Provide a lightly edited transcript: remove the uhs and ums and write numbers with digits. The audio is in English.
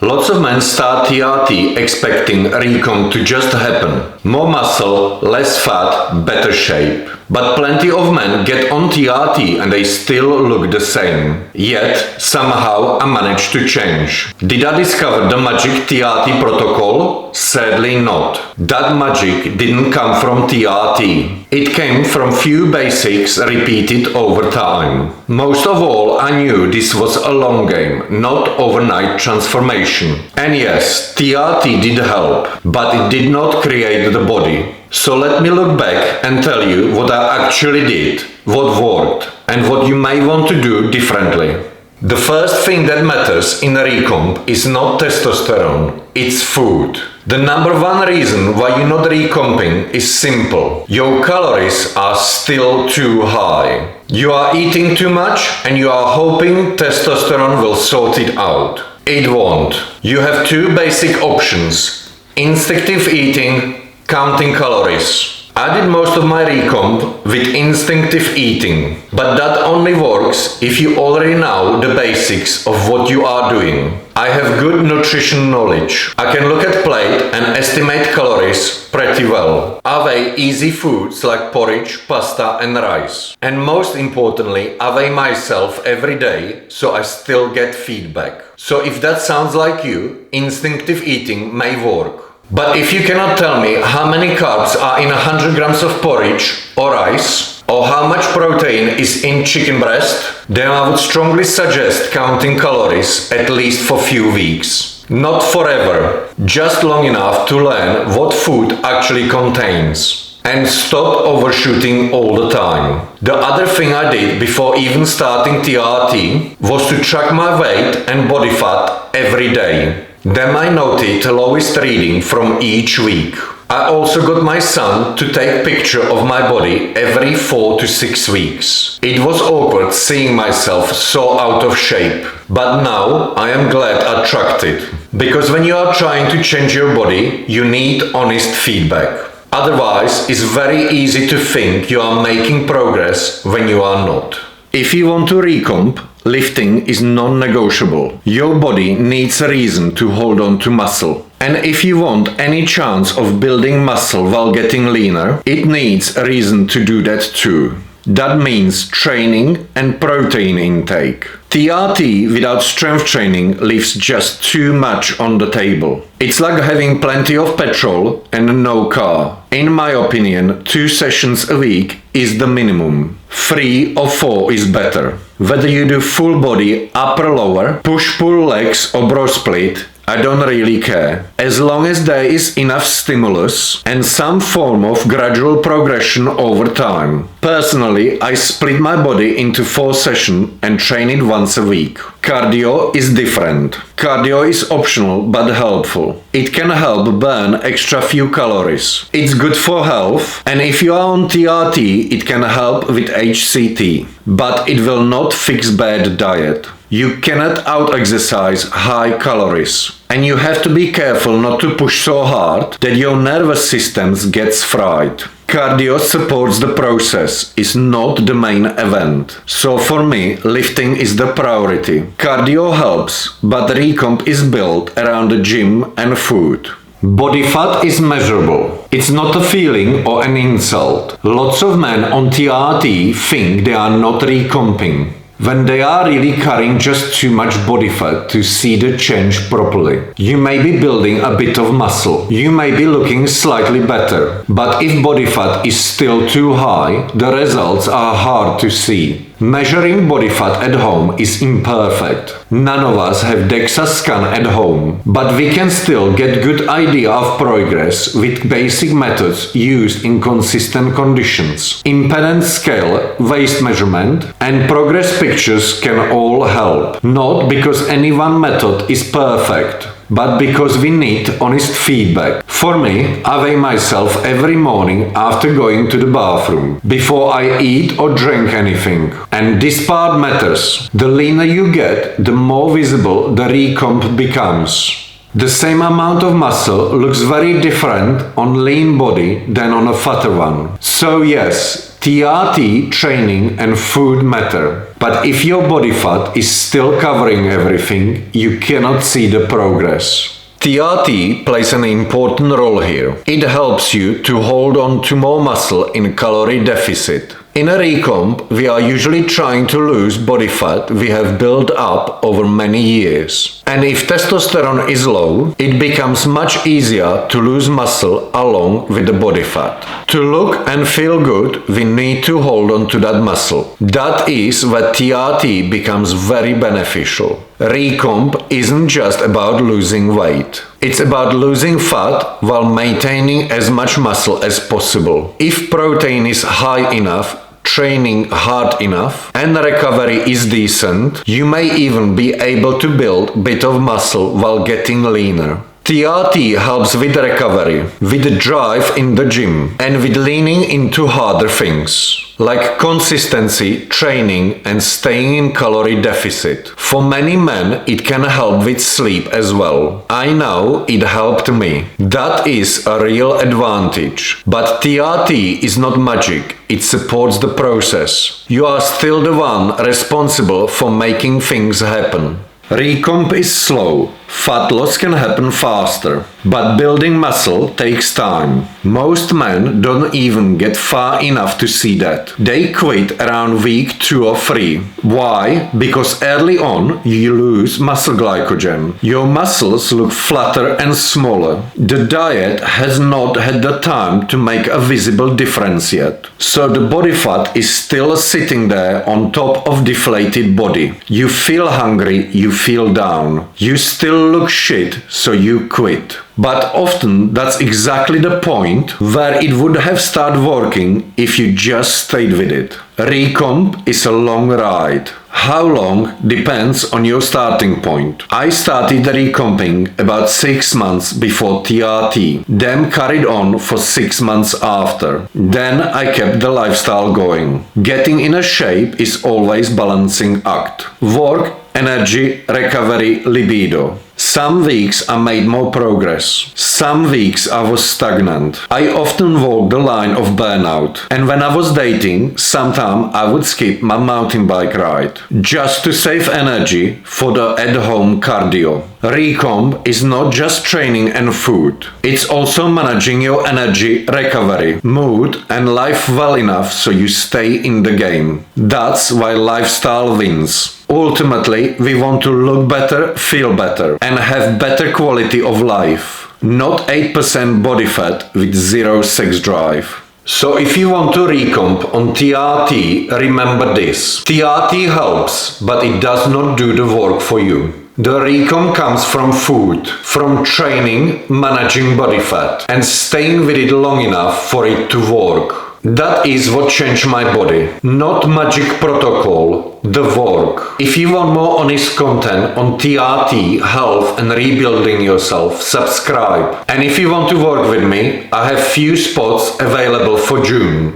Lots of men start TRT expecting Recomp to just happen. More muscle, less fat, better shape. But plenty of men get on TRT and they still look the same. Yet, somehow I managed to change. Did I discover the magic TRT protocol? Sadly not. That magic didn't come from TRT. It came from few basics repeated over time. Most of all, I knew this was a long game, not overnight transformation. And yes, TRT did help, but it did not create the body. So let me look back and tell you what I actually did, what worked, and what you may want to do differently. The first thing that matters in Recomp is not testosterone, it's food. The number one reason why you're not recomping is simple. Your calories are still too high. You are eating too much and you are hoping testosterone will sort it out. It won't. You have two basic options: instinctive eating, counting calories. I did most of my Recomp with instinctive eating, but that only works if you already know the basics of what you are doing. I have good nutrition knowledge. I can look at plate and estimate calories pretty well. I weigh easy foods like porridge, pasta and rice. And most importantly, I weigh myself every day, so I still get feedback. So if that sounds like you, instinctive eating may work. But if you cannot tell me how many carbs are in 100 grams of porridge or rice, or how much protein is in chicken breast, then I would strongly suggest counting calories at least for few weeks. Not forever, just long enough to learn what food actually contains. And stop overshooting all the time. The other thing I did before even starting TRT was to track my weight and body fat every day. Then I noted the lowest reading from each week. I also got my son to take picture of my body every 4 to 6 weeks. It was awkward seeing myself so out of shape. But now I am glad I tracked it. Because when you are trying to change your body, you need honest feedback. Otherwise, it's very easy to think you are making progress when you are not. If you want to recomp, lifting is non-negotiable. Your body needs a reason to hold on to muscle. And if you want any chance of building muscle while getting leaner, it needs a reason to do that too. That means training and protein intake. TRT without strength training leaves just too much on the table. It's like having plenty of petrol and no car. In my opinion, 2 sessions a week is the minimum. 3 or 4 is better. Whether you do full body, upper lower, push-pull legs or bro split, I don't really care. As long as there is enough stimulus and some form of gradual progression over time. Personally, I split my body into 4 sessions and train it once a week. Cardio is different. Cardio is optional but helpful. It can help burn extra few calories. It's good for health, and if you are on TRT, it can help with HCT. But it will not fix bad diet. You cannot out-exercise high calories. And you have to be careful not to push so hard that your nervous system gets fried. Cardio supports the process, is not the main event. So for me, lifting is the priority. Cardio helps, but Recomp is built around the gym and food. Body fat is measurable. It's not a feeling or an insult. Lots of men on TRT think they are not recomping, when they are really carrying just too much body fat to see the change properly. You may be building a bit of muscle, you may be looking slightly better, but if body fat is still too high, the results are hard to see. Measuring body fat at home is imperfect. None of us have DEXA scan at home, but we can still get good idea of progress with basic methods used in consistent conditions. Impedance scale, waist measurement, and progress pictures can all help. Not because any one method is perfect, but because we need honest feedback. For me, I weigh myself every morning after going to the bathroom, before I eat or drink anything. And this part matters. The leaner you get, the more visible the recomp becomes. The same amount of muscle looks very different on lean body than on a fatter one. So yes, TRT, training and food matter. But if your body fat is still covering everything, you cannot see the progress. TRT plays an important role here. It helps you to hold on to more muscle in calorie deficit. In a recomp, we are usually trying to lose body fat we have built up over many years. And if testosterone is low, it becomes much easier to lose muscle along with the body fat. To look and feel good, we need to hold on to that muscle. That is where TRT becomes very beneficial. Recomp isn't just about losing weight. It's about losing fat while maintaining as much muscle as possible. If protein is high enough, training hard enough, and recovery is decent, you may even be able to build a bit of muscle while getting leaner. TRT helps with recovery, with the drive in the gym, and with leaning into harder things, like consistency, training, and staying in calorie deficit. For many men, it can help with sleep as well. I know it helped me. That is a real advantage. But TRT is not magic. It supports the process. You are still the one responsible for making things happen. Recomp is slow. Fat loss can happen faster, but building muscle takes time. Most men don't even get far enough to see that. They quit around week 2 or 3. Why? Because early on you lose muscle glycogen. Your muscles look flatter and smaller. The diet has not had the time to make a visible difference yet. So the body fat is still sitting there on top of deflated body. You feel hungry, you feel down. You still look shit, so you quit. But often that's exactly the point where it would have started working if you just stayed with it. Recomp is a long ride. How long depends on your starting point. I started recomping about 6 months before TRT, then carried on for 6 months after. Then I kept the lifestyle going. Getting in a shape is always balancing act. Work, energy, recovery, libido. Some weeks I made more progress. Some weeks I was stagnant. I often walked the line of burnout. And when I was dating, sometimes I would skip my mountain bike ride, just to save energy for the at-home cardio. Recomp is not just training and food. It's also managing your energy, recovery, mood and life well enough so you stay in the game. That's why lifestyle wins. Ultimately, we want to look better, feel better, and have better quality of life. Not 8% body fat with 0 sex drive. So if you want to recomp on TRT, remember this. TRT helps, but it does not do the work for you. The recomp comes from food, from training, managing body fat, and staying with it long enough for it to work. That is what changed my body. Not magic protocol, the work. If you want more honest content on TRT, health and rebuilding yourself, subscribe. And if you want to work with me, I have few spots available for June.